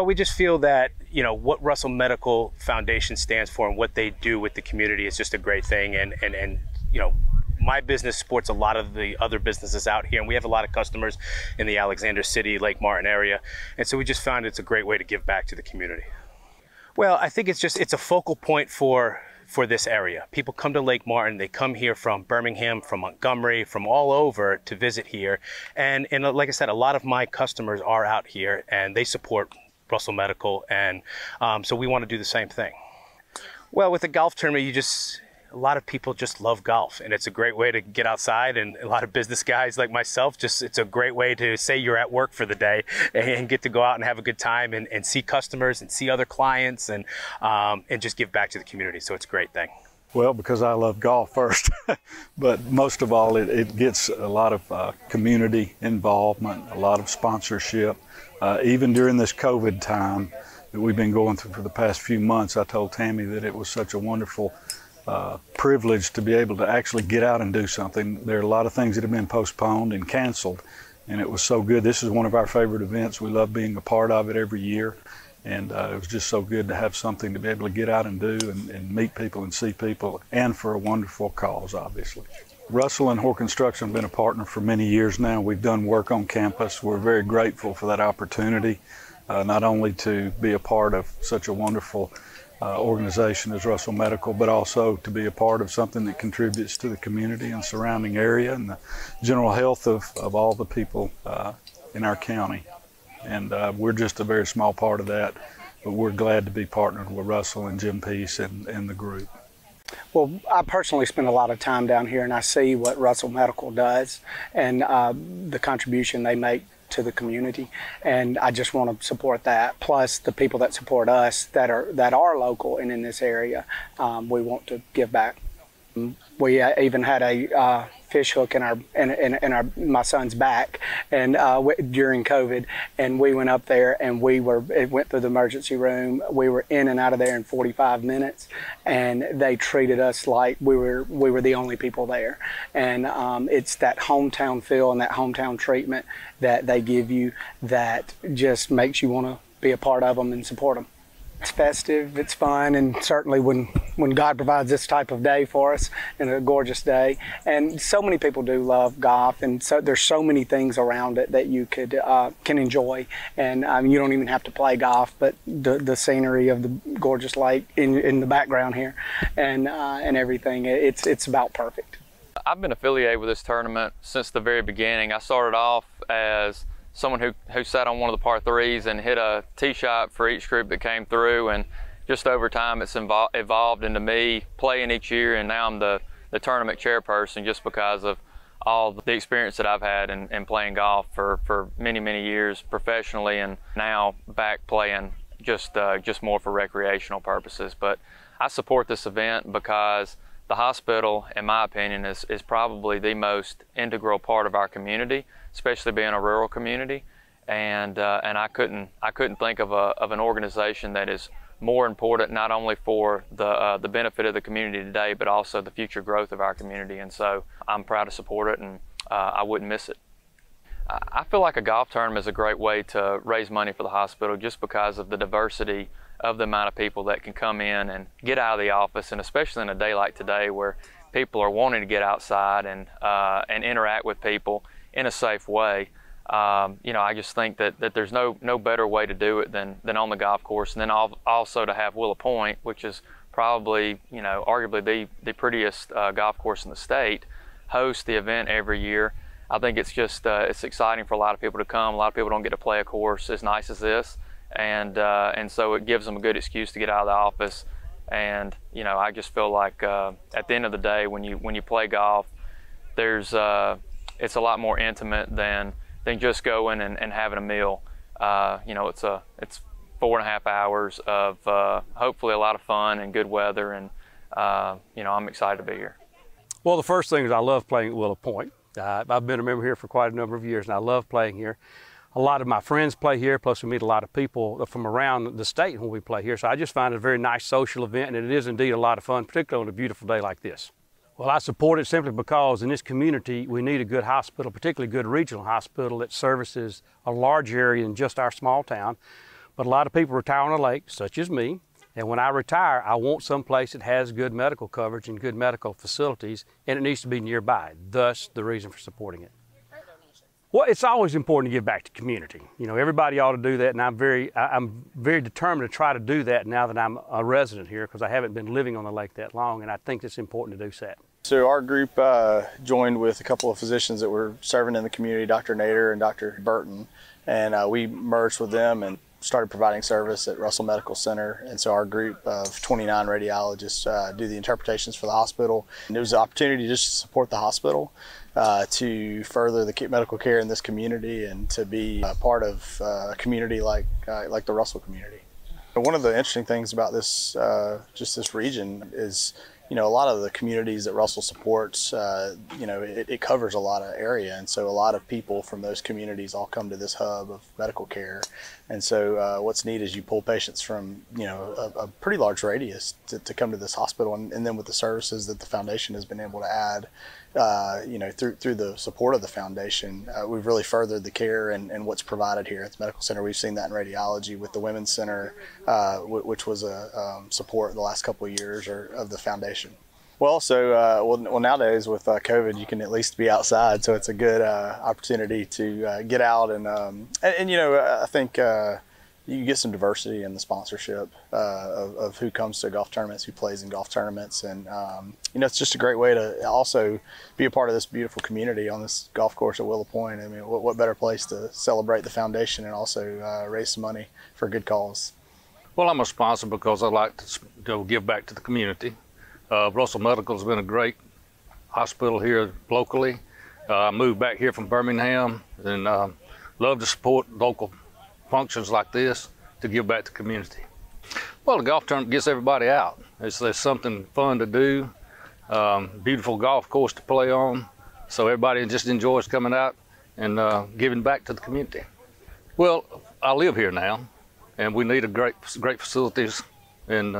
Well, we just feel that, you know, what Russell Medical Foundation stands for and what they do with the community is just a great thing. And you know, my business supports a lot of the other businesses out here, and we have a lot of customers in the Alexander City, Lake Martin area. And so we just found it's a great way to give back to the community. Well, I think it's a focal point for this area. People come to Lake Martin, they come here from Birmingham, from Montgomery, from all over to visit here. And like I said, a lot of my customers are out here and they support Russell Medical. And so we want to do the same thing. Well, with the golf tournament, a lot of people just love golf, and it's a great way to get outside, and a lot of business guys like myself, it's a great way to say you're at work for the day and get to go out and have a good time and see customers and see other clients and just give back to the community. So it's a great thing. Well, because I love golf first, but most of all, it gets a lot of community involvement, a lot of sponsorship. Even during this COVID time that we've been going through for the past few months, I told Tammy that it was such a wonderful privilege to be able to actually get out and do something. There are a lot of things that have been postponed and canceled, and it was so good. This is one of our favorite events. We love being a part of it every year, and it was just so good to have something to be able to get out and do and meet people and see people, and for a wonderful cause, obviously. Russell and Hoare Construction have been a partner for many years now. We've done work on campus. We're very grateful for that opportunity, not only to be a part of such a wonderful organization as Russell Medical, but also to be a part of something that contributes to the community and surrounding area and the general health of all the people in our county. And we're just a very small part of that, but we're glad to be partnered with Russell and Jim Peace and the group. Well, I personally spend a lot of time down here, and I see what Russell Medical does and the contribution they make to the community, and I just want to support that. Plus, the people that support us that are local and in this area, we want to give back. We even had a fish hook in my son's back, and during COVID, and we went up there and it went through the emergency room. We were in and out of there in 45 minutes, and they treated us like we were the only people there. And it's that hometown feel and that hometown treatment that they give you that just makes you want to be a part of them and support them. It's festive, it's fun, and certainly when God provides this type of day for us, and a gorgeous day. And so many people do love golf, and so there's so many things around it that you can enjoy. And you don't even have to play golf, but the scenery of the gorgeous lake in the background here, and everything, it's about perfect. I've been affiliated with this tournament since the very beginning. I started off as someone who sat on one of the par threes and hit a tee shot for each group that came through, and just over time it's evolved into me playing each year, and now I'm the tournament chairperson just because of all the experience that I've had in playing golf for many years professionally, and now back playing just more for recreational purposes. But I support this event because the hospital, in my opinion, is probably the most integral part of our community, especially being a rural community. And I couldn't think of an organization that is more important, not only for the benefit of the community today, but also the future growth of our community. And so I'm proud to support it, and I wouldn't miss it. I feel like a golf tournament is a great way to raise money for the hospital, just because of the diversity of the amount of people that can come in and get out of the office, and especially in a day like today where people are wanting to get outside and interact with people in a safe way. You know, I just think that there's no better way to do it than on the golf course, and then also to have Willow Point, which is probably, you know, arguably the prettiest golf course in the state, host the event every year. I think it's just it's exciting for a lot of people to come. A lot of people don't get to play a course as nice as this. And so it gives them a good excuse to get out of the office. And you know, I just feel like at the end of the day, when you play golf, it's a lot more intimate than just going and having a meal. You know, it's 4.5 hours of hopefully a lot of fun and good weather, and you know, I'm excited to be here. Well, the first thing is I love playing at Willow Point. I've been a member here for quite a number of years, and I love playing here. A lot of my friends play here, plus we meet a lot of people from around the state when we play here. So I just find it a very nice social event, and it is indeed a lot of fun, particularly on a beautiful day like this. Well, I support it simply because in this community we need a good hospital, particularly a good regional hospital that services a large area in just our small town. But a lot of people retire on a lake, such as me. And when I retire, I want some place that has good medical coverage and good medical facilities, and it needs to be nearby. Thus, the reason for supporting it. Well, it's always important to give back to community. You know, everybody ought to do that, and I'm very determined to try to do that now that I'm a resident here, because I haven't been living on the lake that long, and I think it's important to do that. So our group joined with a couple of physicians that were serving in the community, Dr. Nader and Dr. Burton, and we merged with them and started providing service at Russell Medical Center. And so our group of 29 radiologists do the interpretations for the hospital. And it was an opportunity just to support the hospital, to further the medical care in this community, and to be a part of a community like the Russell community. One of the interesting things about this, just this region is, you know, a lot of the communities that Russell supports, you know, it covers a lot of area. And so a lot of people from those communities all come to this hub of medical care. And so what's neat is you pull patients from, you know, a pretty large radius to come to this hospital. And then with the services that the foundation has been able to add, you know, through the support of the foundation, we've really furthered the care and what's provided here at the medical center. We've seen that in radiology with the Women's Center, which was a support the last couple of years of the foundation. Well, so well nowadays with COVID, you can at least be outside, so it's a good opportunity to get out and you know, I think you get some diversity in the sponsorship of who comes to golf tournaments, who plays in golf tournaments, and you know, it's just a great way to also be a part of this beautiful community on this golf course at Willow Point. I mean, what better place to celebrate the foundation and also raise some money for a good cause? Well, I'm a sponsor because I like to give back to the community. Russell Medical has been a great hospital here locally. I moved back here from Birmingham and love to support local functions like this to give back to the community. Well, the golf tournament gets everybody out. There's something fun to do, beautiful golf course to play on, so everybody just enjoys coming out and giving back to the community. Well, I live here now, and we need a great facilities, and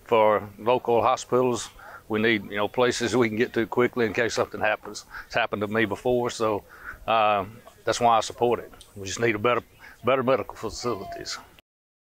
for local hospitals, we need, you know, places we can get to quickly in case something happens. It's happened to me before, so that's why I support it. We just need better medical facilities.